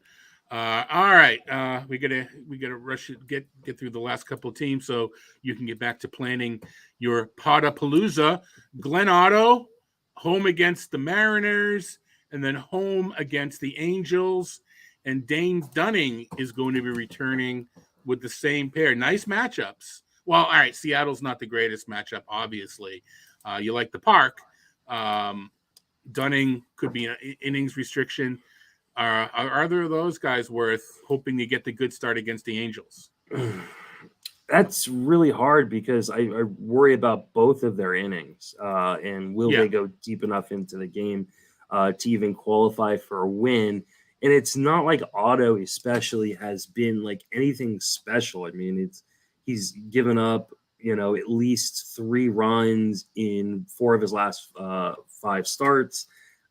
All right, we gotta rush it, get through the last couple of teams so you can get back to planning your Potapalooza. Glenn Otto home against the Mariners, and then home against the Angels. And Dane Dunning is going to be returning with the same pair. Nice matchups. Well, all right, Seattle's not the greatest matchup, obviously. You like the park. Dunning could be an innings restriction. Are either of those guys worth hoping to get the good start against the Angels? That's really hard because I worry about both of their innings. And will they go deep enough into the game to even qualify for a win? And it's not like Otto especially has been like anything special. I mean, he's given up, at least 3 runs in 4 of his last 5 starts.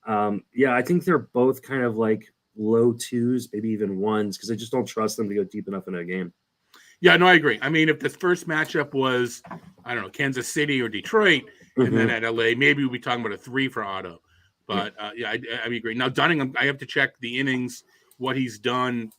I think they're both kind of like low 2s, maybe even 1s, because I just don't trust them to go deep enough into a game. Yeah, no, I agree. I mean, if the first matchup was, I don't know, Kansas City or Detroit, and then at LA, maybe we'd be talking about a 3 for Otto. But I agree. Now, Dunning, I have to check the innings, what he's done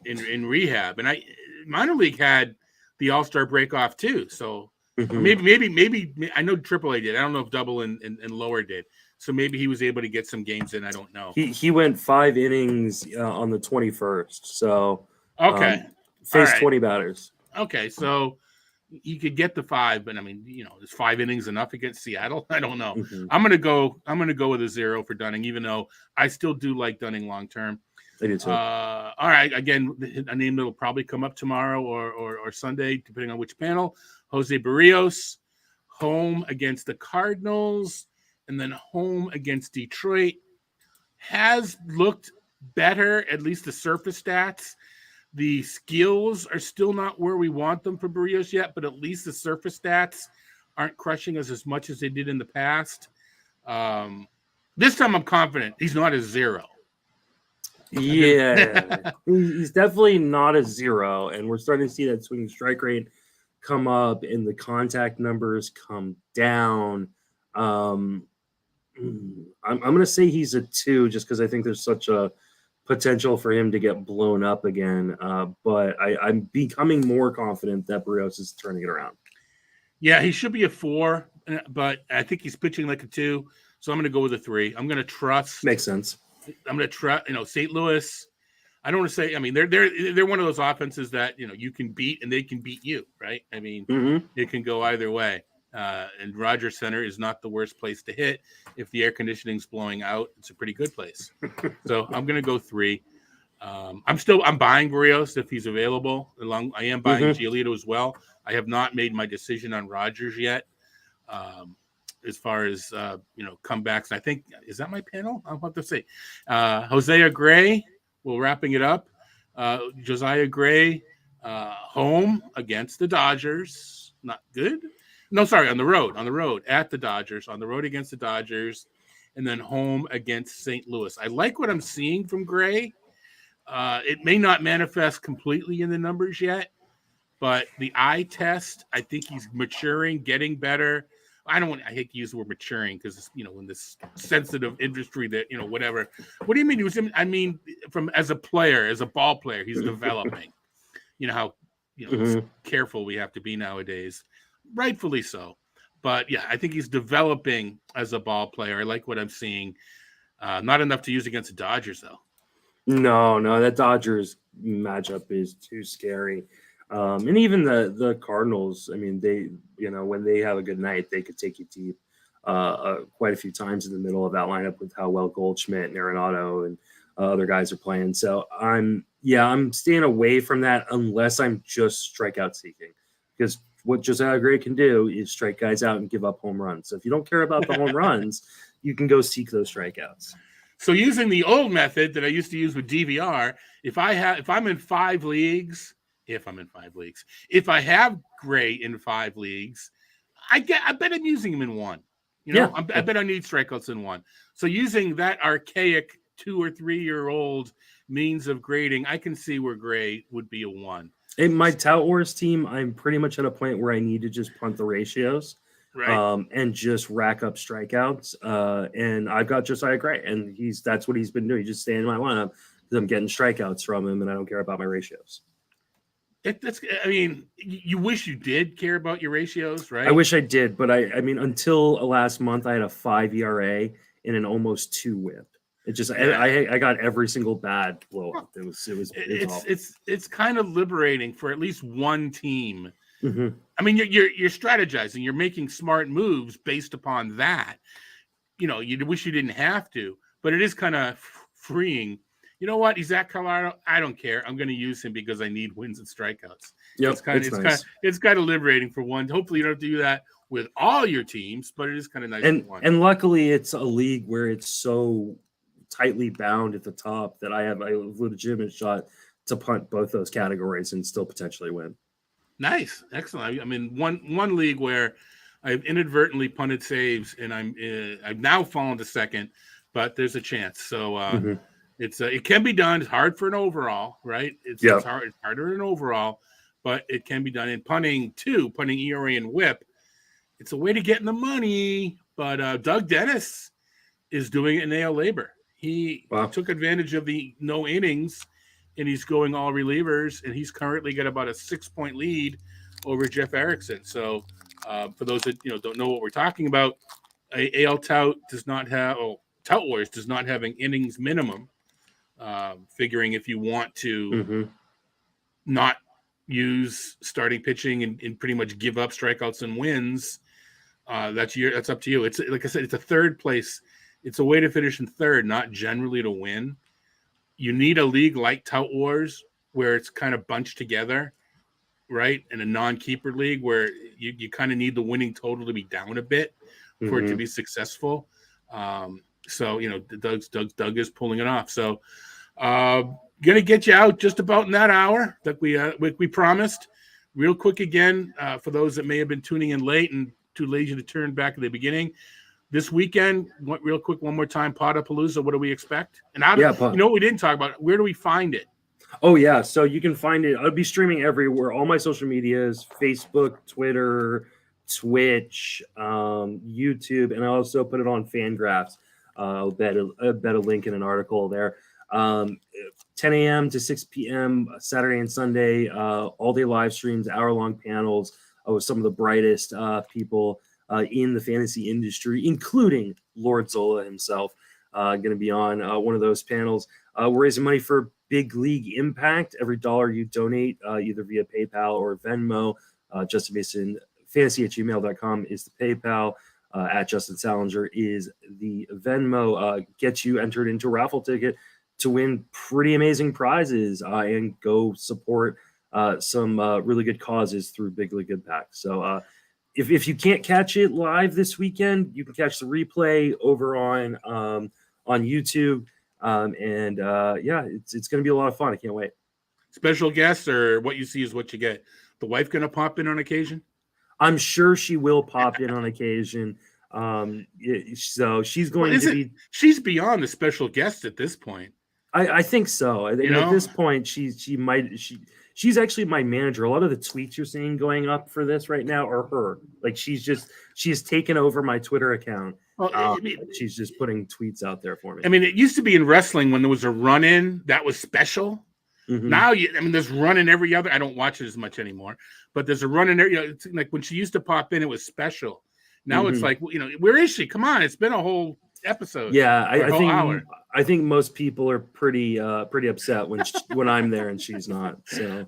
in rehab. And minor league had the All-Star break off too. So maybe I know AAA did. I don't know if Double and Lower did. So maybe he was able to get some games in. I don't know. He went 5 innings on the 21st. So okay. Faced right. 20 batters. Okay, so he could get the 5, but I mean, is 5 innings enough against Seattle? I don't know. I'm gonna go with a 0 for Dunning, even though I still do like Dunning long term. I do too. All right, again, a name that'll probably come up tomorrow or Sunday, depending on which panel. Jose Barrios, home against the Cardinals, and then home against Detroit. Has looked better, at least the surface stats. The skills are still not where we want them for Barrios yet, but at least the surface stats aren't crushing us as much as they did in the past. This time I'm confident he's not a 0. Yeah, he's definitely not a 0, and we're starting to see that swinging strike rate come up and the contact numbers come down. I'm going to say he's a 2 just because I think there's such a potential for him to get blown up again. But I'm becoming more confident that Barrios is turning it around. Yeah, he should be a 4, but I think he's pitching like a 2. So I'm going to go with a 3. I'm going to trust. Makes sense. I'm going to trust, St. Louis. I don't want to say, I mean, they're one of those offenses that, you can beat and they can beat you, right? I mean, it can go either way. And Rogers Center is not the worst place to hit. If the air conditioning's blowing out, it's a pretty good place. So I'm going to go 3. I'm buying Barrios if he's available. I am buying Giolito as well. I have not made my decision on Rogers yet. As far as, comebacks. I think, is that my panel? I'll have to say. Josiah Gray, we're wrapping it up. Josiah Gray, home against the Dodgers. Not good. No, sorry, on the road at the Dodgers, on the road against the Dodgers, and then home against St. Louis. I like what I'm seeing from Gray. It may not manifest completely in the numbers yet, but the eye test, I think he's maturing, getting better. I hate to use the word maturing because, in this sensitive industry that, whatever. What do you mean? I mean, as a player, as a ball player, he's developing. How careful we have to be nowadays. Rightfully so. But, yeah, I think he's developing as a ball player. I like what I'm seeing. Not enough to use against the Dodgers, though. No, that Dodgers matchup is too scary. And even the Cardinals, I mean, they, when they have a good night, they could take you deep quite a few times in the middle of that lineup with how well Goldschmidt and Arenado and other guys are playing. So I'm staying away from that unless I'm just strikeout seeking, because what Josiah Gray can do is strike guys out and give up home runs. So if you don't care about the home runs, you can go seek those strikeouts. So using the old method that I used to use with DVR, if I'm in 5 leagues, if I have Gray in 5 leagues, I bet I'm using him in 1. I bet I need strikeouts in 1. So using that archaic 2 or 3 year old means of grading, I can see where Gray would be a 1. In my Tout Wars team, I'm pretty much at a point where I need to just punt the ratios, right, and just rack up strikeouts. And I've got Josiah Gray, and that's what he's been doing. He's just staying in my lineup because I'm getting strikeouts from him, and I don't care about my ratios. You wish you did care about your ratios, right? I wish I did, but I mean, until last month, I had a 5 ERA and an almost 2 WHIP. It just, I got every single bad blow up. It's kind of liberating for at least one team. Mm-hmm. I mean, you're strategizing, you're making smart moves based upon that. you wish you didn't have to, but it is kind of freeing. You know what? He's at Colorado. I don't care. I'm going to use him because I need wins and strikeouts. Yep, it's kind of liberating for one. Hopefully, you don't do that with all your teams, but it is kind of nice. And luckily, it's a league where it's so tightly bound at the top that I have a legitimate shot to punt both those categories and still potentially win. Nice, excellent. I mean, one league where I've inadvertently punted saves, and I've now fallen to second, but there's a chance. So it can be done. It's hard for an overall, right? It's harder than an overall, but it can be done. And punting ERA and WHIP, it's a way to get in the money. But Doug Dennis is doing it in AL Labor. He took advantage of the no innings, and he's going all relievers, and he's currently got about a 6-point lead over Jeff Erickson. So for those that don't know what we're talking about, AL Tout does not have Tout Wars does not have an innings minimum. Figuring if you want to not use starting pitching and pretty much give up strikeouts and wins, that's up to you. It's like I said, it's a third place. It's a way to finish in third, not generally to win. You need a league like Tout Wars where it's kind of bunched together, right? In a non-keeper league where you kind of need the winning total to be down a bit for it to be successful. So, Doug is pulling it off. So, going to get you out just about in that hour that we promised. Real quick again, for those that may have been tuning in late and too lazy to turn back at the beginning. This weekend, real quick, one more time, Potapalooza, what do we expect? And what we didn't talk about, where do we find it? Oh, yeah. So you can find it. I'll be streaming everywhere. All my social medias, Facebook, Twitter, Twitch, YouTube, and I also put it on Fangraphs. I'll bet a link in an article there. 10 a.m. to 6 p.m. Saturday and Sunday, all-day live streams, hour-long panels with some of the brightest people in the fantasy industry, including Lord Zola himself, going to be on one of those panels. We're raising money for Big League Impact. Every dollar you donate, either via PayPal or Venmo, justinmasonfantasy@gmail.com is the PayPal. At Justin Salinger is the Venmo. Gets you entered into a raffle ticket to win pretty amazing prizes and go support some really good causes through Big League Impact. So if you can't catch it live this weekend, you can catch the replay over on YouTube. It's going to be a lot of fun. I can't wait. Special guests, or what you see is what you get. The wife going to pop in on occasion? I'm sure she will pop in on occasion. So she's going to be. She's beyond the special guest at this point. I think so. At this point, she's actually my manager. A lot of the tweets you're seeing going up for this right now are her. Like she has taken over my Twitter account. Well, she's just putting tweets out there for me. I mean, it used to be in wrestling when there was a run-in that was special. Now, there's run-in every other. I don't watch it as much anymore, but there's a run-in. It's like when she used to pop in, it was special. Now it's like, where is she? Come on, it's been a whole episode. Yeah, I think most people are pretty upset when I'm there and she's not. So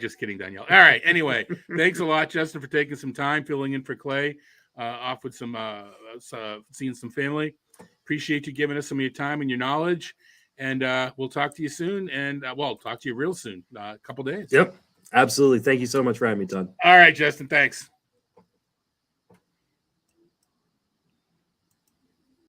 just kidding, Danielle. All right. Anyway, thanks a lot, Justin, for taking some time filling in for Clay. Off with some seeing some family. Appreciate you giving us some of your time and your knowledge. And we'll talk to you soon. And talk to you real soon. A couple days. Yep, absolutely. Thank you so much for having me, Todd. All right, Justin. Thanks.